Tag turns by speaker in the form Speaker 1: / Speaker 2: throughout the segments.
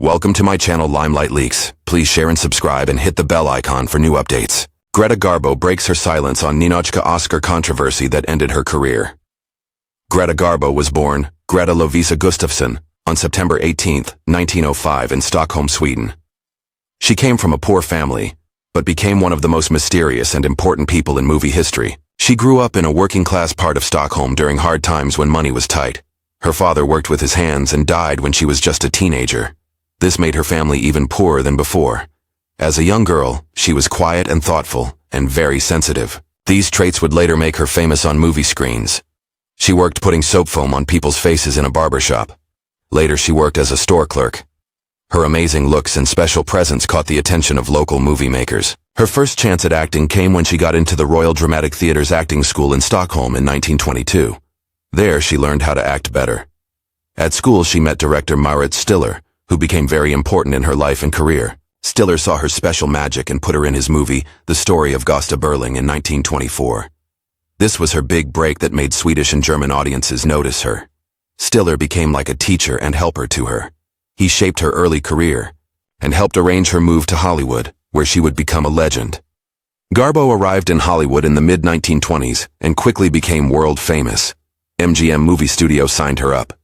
Speaker 1: Welcome to my channel Limelight Leaks. Please share and subscribe and hit the bell icon for new updates. Greta Garbo breaks her silence on Ninotchka Oscar controversy that ended her career. Greta Garbo was born Greta Lovisa Gustafsson on September 18, 1905 in Stockholm, Sweden. She came from a poor family, but became one of the most mysterious and important people in movie history. She grew up in a working-class part of Stockholm during hard times when money was tight. Her father worked with his hands and died when she was just a teenager. This made her family even poorer than before. As a young girl, she was quiet and thoughtful, and very sensitive. These traits would later make her famous on movie screens. She worked putting soap foam on people's faces in a barber shop. Later she worked as a store clerk. Her amazing looks and special presence caught the attention of local movie makers. Her first chance at acting came when she got into the Royal Dramatic Theatre's acting school in Stockholm in 1922. There she learned how to act better. At school she met director Marit Stiller, who became very important in her life and career. Stiller saw her special magic and put her in his movie, The Story of Gösta Berling in 1924. This was her big break that made Swedish and German audiences notice her. Stiller became like a teacher and helper to her. He shaped her early career and helped arrange her move to Hollywood, where she would become a legend. Garbo arrived in Hollywood in the mid-1920s and quickly became world famous. MGM Movie Studio signed her up.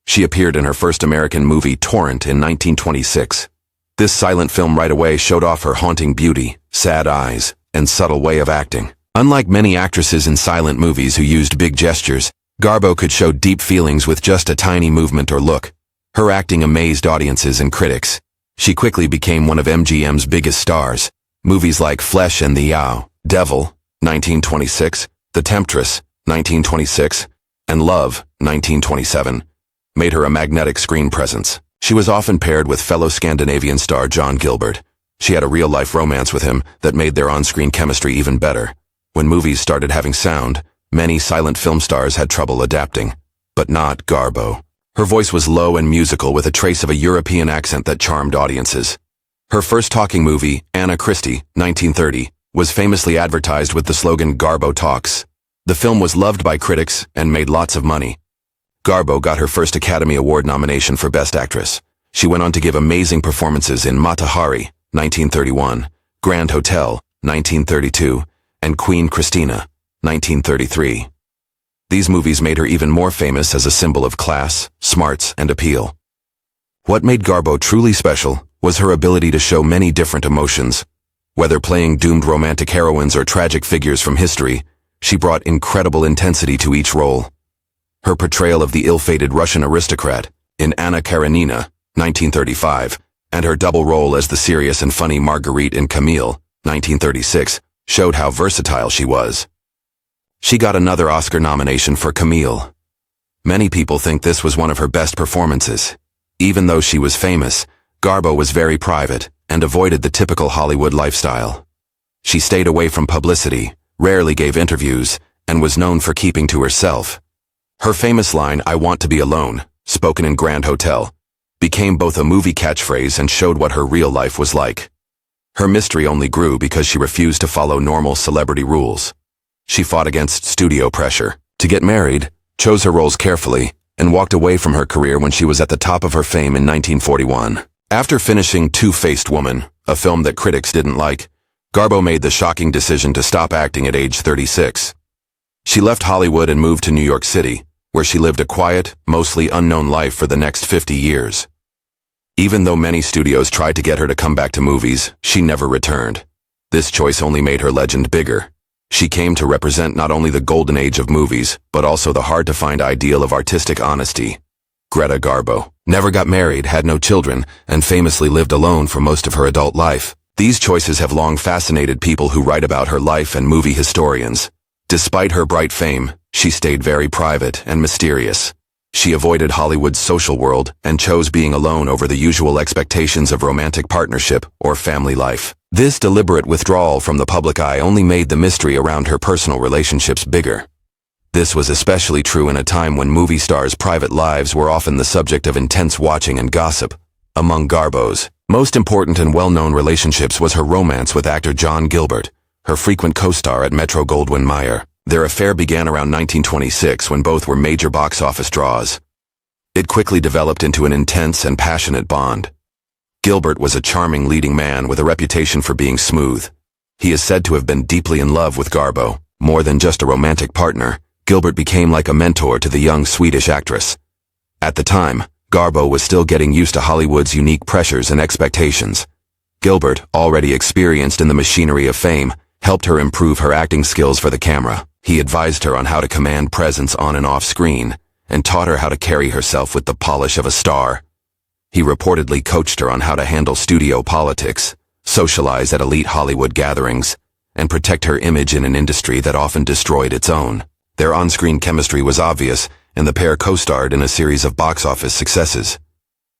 Speaker 1: She appeared in her first American movie, Torrent, in 1926. This silent film right away showed off her haunting beauty, sad eyes, and subtle way of acting. Unlike many actresses in silent movies who used big gestures, Garbo could show deep feelings with just a tiny movement or look. Her acting amazed audiences and critics. She quickly became one of MGM's biggest stars. Movies like Flesh and the Devil, 1926, The Temptress, 1926, and Love, 1927, made her a magnetic screen presence. She was often paired with fellow Scandinavian star John Gilbert. She had a real-life romance with him that made their on-screen chemistry even better. When movies started having sound, many silent film stars had trouble adapting, but not Garbo. Her voice was low and musical with a trace of a European accent that charmed audiences. Her first talking movie, Anna Christie, 1930, was famously advertised with the slogan Garbo Talks. The film was loved by critics and made lots of money. Garbo got her first Academy Award nomination for Best Actress. She went on to give amazing performances in Mata Hari, 1931, Grand Hotel, 1932, and Queen Christina, 1933. These movies made her even more famous as a symbol of class, smarts, and appeal. What made Garbo truly special was her ability to show many different emotions. Whether playing doomed romantic heroines or tragic figures from history, she brought incredible intensity to each role. Her portrayal of the ill-fated Russian aristocrat in Anna Karenina, 1935, and her double role as the serious and funny Marguerite in Camille, 1936, showed how versatile she was. She got another Oscar nomination for Camille. Many people think this was one of her best performances. Even though she was famous, Garbo was very private and avoided the typical Hollywood lifestyle. She stayed away from publicity, rarely gave interviews, and was known for keeping to herself. Her famous line, "I want to be alone," spoken in Grand Hotel, became both a movie catchphrase and showed what her real life was like. Her mystery only grew because she refused to follow normal celebrity rules. She fought against studio pressure to get married, chose her roles carefully, and walked away from her career when she was at the top of her fame in 1941. After finishing Two-Faced Woman, a film that critics didn't like, Garbo made the shocking decision to stop acting at age 36. She left Hollywood and moved to New York City, where she lived a quiet, mostly unknown life for the next 50 years. Even though many studios tried to get her to come back to movies, she never returned. This choice only made her legend bigger. She came to represent not only the golden age of movies, but also the hard-to-find ideal of artistic honesty. Greta Garbo never got married, had no children, and famously lived alone for most of her adult life. These choices have long fascinated people who write about her life and movie historians. Despite her bright fame, she stayed very private and mysterious. She avoided Hollywood's social world and chose being alone over the usual expectations of romantic partnership or family life. This deliberate withdrawal from the public eye only made the mystery around her personal relationships bigger. This was especially true in a time when movie stars' private lives were often the subject of intense watching and gossip. Among Garbo's most important and well-known relationships was her romance with actor John Gilbert, her frequent co-star at Metro-Goldwyn-Mayer. Their affair began around 1926 when both were major box office draws. It quickly developed into an intense and passionate bond. Gilbert was a charming leading man with a reputation for being smooth. He is said to have been deeply in love with Garbo. More than just a romantic partner, Gilbert became like a mentor to the young Swedish actress. At the time, Garbo was still getting used to Hollywood's unique pressures and expectations. Gilbert, already experienced in the machinery of fame, helped her improve her acting skills for the camera. He advised her on how to command presence on and off screen, and taught her how to carry herself with the polish of a star. He reportedly coached her on how to handle studio politics, socialize at elite Hollywood gatherings, and protect her image in an industry that often destroyed its own. Their on-screen chemistry was obvious, and the pair co-starred in a series of box office successes.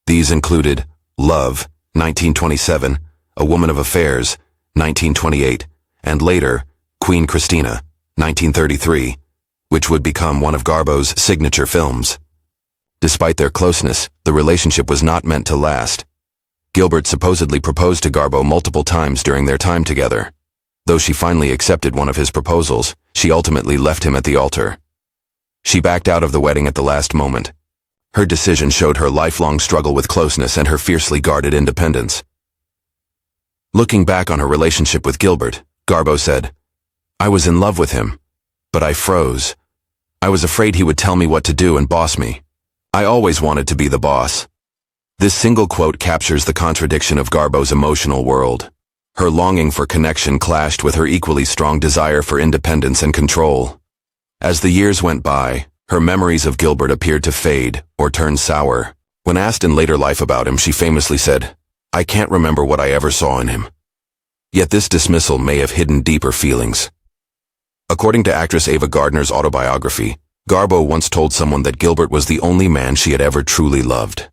Speaker 1: These included Love, 1927, A Woman of Affairs, 1928, and later, Queen Christina, 1933, which would become one of Garbo's signature films. Despite their closeness, the relationship was not meant to last. Gilbert supposedly proposed to Garbo multiple times during their time together. Though she finally accepted one of his proposals, she ultimately left him at the altar. She backed out of the wedding at the last moment. Her decision showed her lifelong struggle with closeness and her fiercely guarded independence. Looking back on her relationship with Gilbert, Garbo said, "I was in love with him, but I froze. I was afraid he would tell me what to do and boss me. I always wanted to be the boss." This single quote captures the contradiction of Garbo's emotional world. Her longing for connection clashed with her equally strong desire for independence and control. As the years went by, her memories of Gilbert appeared to fade or turn sour. When asked in later life about him, she famously said, "I can't remember what I ever saw in him." Yet this dismissal may have hidden deeper feelings. According to actress Ava Gardner's autobiography, Garbo once told someone that Gilbert was the only man she had ever truly loved.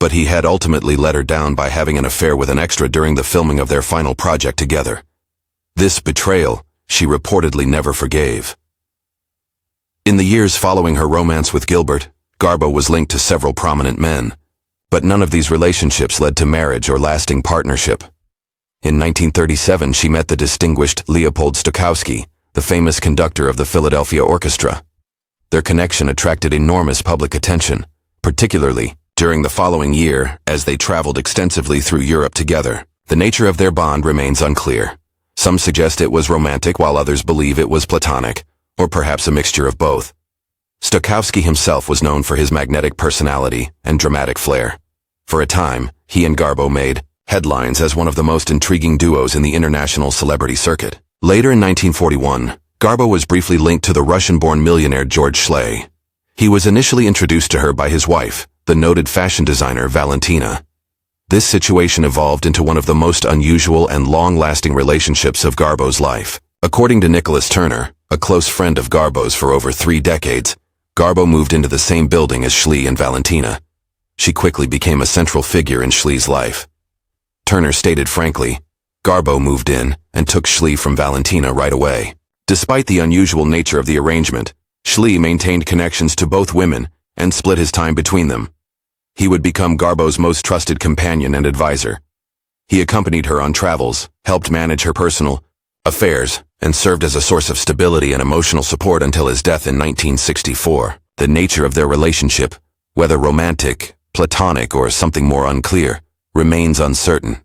Speaker 1: But he had ultimately let her down by having an affair with an extra during the filming of their final project together. This betrayal, she reportedly never forgave. In the years following her romance with Gilbert, Garbo was linked to several prominent men, but none of these relationships led to marriage or lasting partnership. In 1937, she met the distinguished Leopold Stokowski, the famous conductor of the Philadelphia Orchestra. Their connection attracted enormous public attention, particularly during the following year as they traveled extensively through Europe together. The nature of their bond remains unclear. Some suggest it was romantic while others believe it was platonic, or perhaps a mixture of both. Stokowski himself was known for his magnetic personality and dramatic flair. For a time, he and Garbo made headlines as one of the most intriguing duos in the international celebrity circuit. Later in 1941, Garbo was briefly linked to the Russian-born millionaire George Schley. He was initially introduced to her by his wife, the noted fashion designer Valentina. This situation evolved into one of the most unusual and long-lasting relationships of Garbo's life. According to Nicholas Turner, a close friend of Garbo's for over 3 decades, Garbo moved into the same building as Schley and Valentina. She quickly became a central figure in Schley's life. Turner stated frankly, Garbo moved in and took Schley from Valentina right away. Despite the unusual nature of the arrangement, Schley maintained connections to both women and split his time between them. He would become Garbo's most trusted companion and advisor. He accompanied her on travels, helped manage her personal affairs, and served as a source of stability and emotional support until his death in 1964. The nature of their relationship, whether romantic, platonic, or something more unclear, remains uncertain.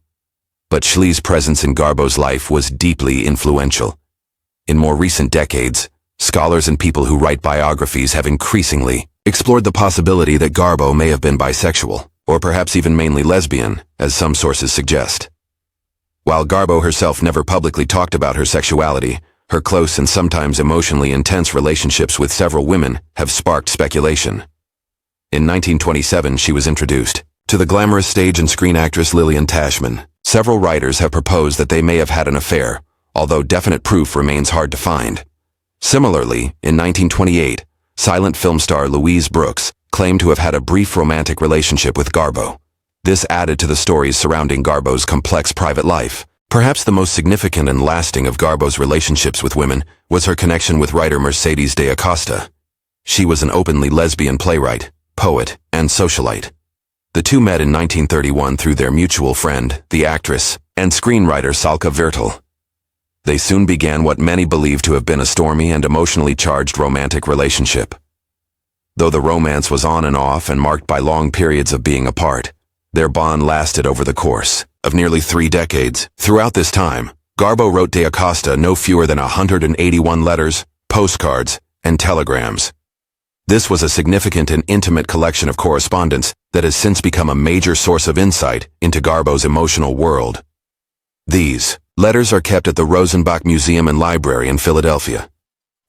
Speaker 1: But Schley's presence in Garbo's life was deeply influential. In more recent decades, scholars and people who write biographies have increasingly explored the possibility that Garbo may have been bisexual, or perhaps even mainly lesbian, as some sources suggest. While Garbo herself never publicly talked about her sexuality, her close and sometimes emotionally intense relationships with several women have sparked speculation. In 1927, she was introduced to the glamorous stage and screen actress Lillian Tashman. Several writers have proposed that they may have had an affair, although definite proof remains hard to find. Similarly, in 1928, silent film star Louise Brooks claimed to have had a brief romantic relationship with Garbo. This added to the stories surrounding Garbo's complex private life. Perhaps the most significant and lasting of Garbo's relationships with women was her connection with writer Mercedes de Acosta. She was an openly lesbian playwright, poet, and socialite. The two met in 1931 through their mutual friend, the actress and screenwriter Salka Viertel. They soon began what many believe to have been a stormy and emotionally charged romantic relationship. Though the romance was on and off and marked by long periods of being apart, Their bond lasted over the course of nearly 3 decades. Throughout this time, Garbo wrote de Acosta no fewer than 181 letters, postcards, and telegrams. This was a significant and intimate collection of correspondence that has since become a major source of insight into Garbo's emotional world. These letters are kept at the Rosenbach Museum and Library in Philadelphia,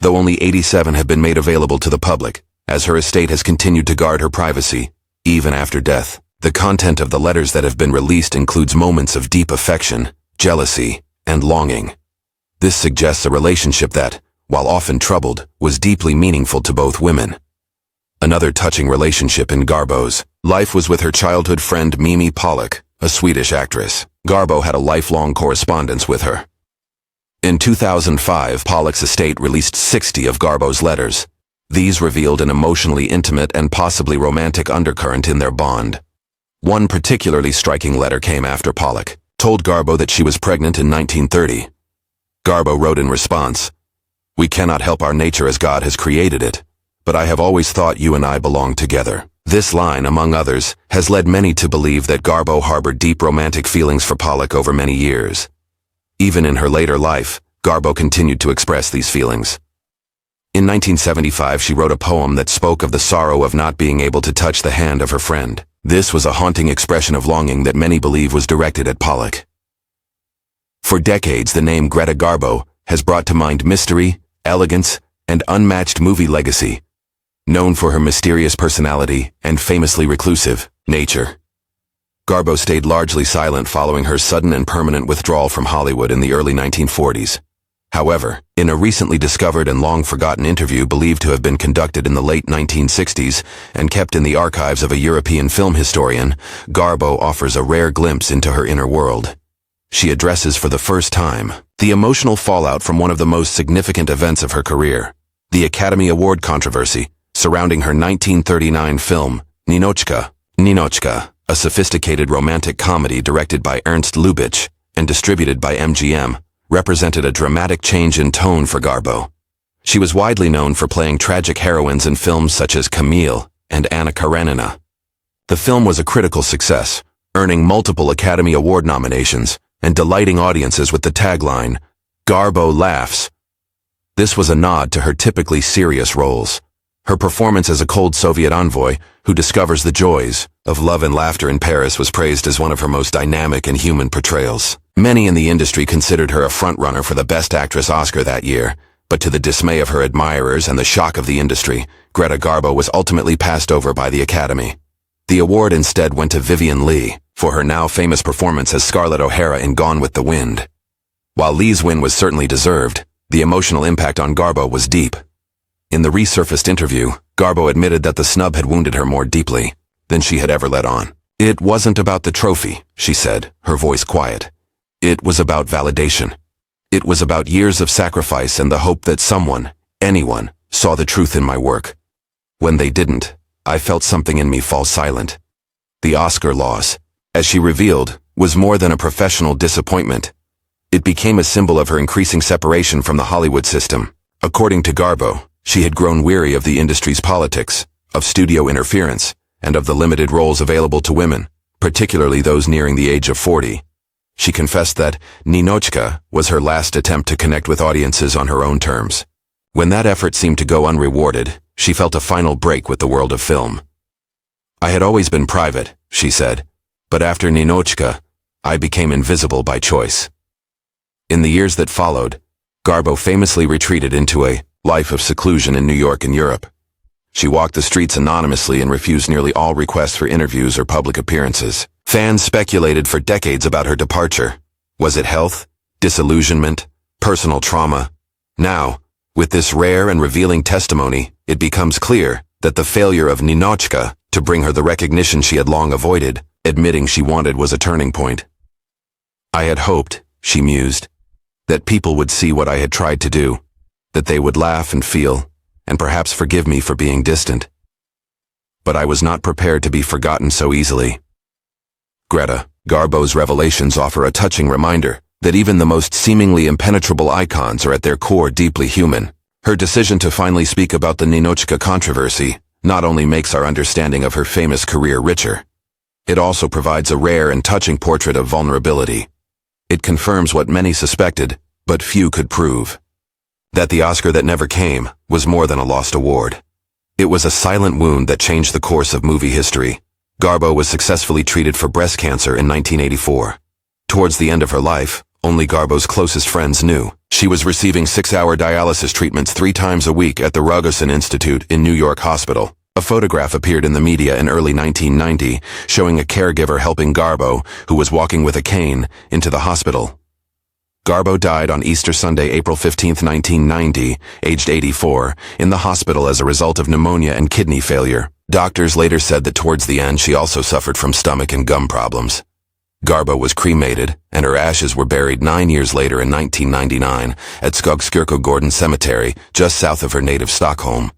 Speaker 1: though only 87 have been made available to the public, as her estate has continued to guard her privacy, even after death. The content of the letters that have been released includes moments of deep affection, jealousy, and longing. This suggests a relationship that, while often troubled, was deeply meaningful to both women. Another touching relationship in Garbo's life was with her childhood friend Mimi Pollock, a Swedish actress. Garbo had a lifelong correspondence with her. In 2005, Pollock's estate released 60 of Garbo's letters. These revealed an emotionally intimate and possibly romantic undercurrent in their bond. One particularly striking letter came after Pollock told Garbo that she was pregnant in 1930. Garbo wrote in response, "We cannot help our nature as God has created it, but I have always thought you and I belonged together." This line, among others, has led many to believe that Garbo harbored deep romantic feelings for Pollock over many years. Even in her later life, Garbo continued to express these feelings. In 1975, she wrote a poem that spoke of the sorrow of not being able to touch the hand of her friend. This was a haunting expression of longing that many believe was directed at Pollock. For decades, the name Greta Garbo has brought to mind mystery, elegance, and unmatched movie legacy. Known for her mysterious personality and famously reclusive nature, Garbo stayed largely silent following her sudden and permanent withdrawal from Hollywood in the early 1940s. However, in a recently discovered and long-forgotten interview believed to have been conducted in the late 1960s and kept in the archives of a European film historian, Garbo offers a rare glimpse into her inner world. She addresses for the first time the emotional fallout from one of the most significant events of her career, the Academy Award controversy surrounding her 1939 film, Ninotchka. Ninotchka, a sophisticated romantic comedy directed by Ernst Lubitsch and distributed by MGM, represented a dramatic change in tone for Garbo. She was widely known for playing tragic heroines in films such as Camille and Anna Karenina. The film was a critical success, earning multiple Academy Award nominations and delighting audiences with the tagline, "Garbo laughs." This was a nod to her typically serious roles. Her performance as a cold Soviet envoy who discovers the joys of love and laughter in Paris was praised as one of her most dynamic and human portrayals. Many in the industry considered her a frontrunner for the Best Actress Oscar that year, but to the dismay of her admirers and the shock of the industry, Greta Garbo was ultimately passed over by the Academy. The award instead went to Vivien Leigh for her now famous performance as Scarlett O'Hara in Gone with the Wind. While Leigh's win was certainly deserved, the emotional impact on Garbo was deep. In the resurfaced interview, Garbo admitted that the snub had wounded her more deeply than she had ever let on. "It wasn't about the trophy," she said, her voice quiet. "It was about validation. It was about years of sacrifice and the hope that someone, anyone, saw the truth in my work. When they didn't, I felt something in me fall silent." The Oscar loss, as she revealed, was more than a professional disappointment. It became a symbol of her increasing separation from the Hollywood system. According to Garbo, she had grown weary of the industry's politics, of studio interference, and of the limited roles available to women, particularly those nearing the age of 40. She confessed that Ninotchka was her last attempt to connect with audiences on her own terms. When that effort seemed to go unrewarded, she felt a final break with the world of film. "I had always been private," she said, "but after Ninotchka, I became invisible by choice." In the years that followed, Garbo famously retreated into a life of seclusion in New York and Europe. She walked the streets anonymously and refused nearly all requests for interviews or public appearances. Fans speculated for decades about her departure. Was it health, disillusionment, personal trauma? Now, with this rare and revealing testimony, it becomes clear that the failure of Ninotchka to bring her the recognition she had long avoided, admitting she wanted, was a turning point. "I had hoped," she mused, "that people would see what I had tried to do, that they would laugh and feel, and perhaps forgive me for being distant. But I was not prepared to be forgotten so easily." Greta Garbo's revelations offer a touching reminder that even the most seemingly impenetrable icons are at their core deeply human. Her decision to finally speak about the Ninotchka controversy not only makes our understanding of her famous career richer, It also provides a rare and touching portrait of vulnerability. It confirms what many suspected, but few could prove. That the Oscar that never came was more than a lost award. It was a silent wound that changed the course of movie history. Garbo was successfully treated for breast cancer in 1984. Towards the end of her life, only Garbo's closest friends knew. She was receiving 6-hour dialysis treatments 3 times a week at the Rogosin Institute in New York Hospital. A photograph appeared in the media in early 1990, showing a caregiver helping Garbo, who was walking with a cane, into the hospital. Garbo died on Easter Sunday, April 15, 1990, aged 84, in the hospital as a result of pneumonia and kidney failure. Doctors later said that towards the end she also suffered from stomach and gum problems. Garbo was cremated, and her ashes were buried 9 years later in 1999 at Skogskirkogården Cemetery, just south of her native Stockholm.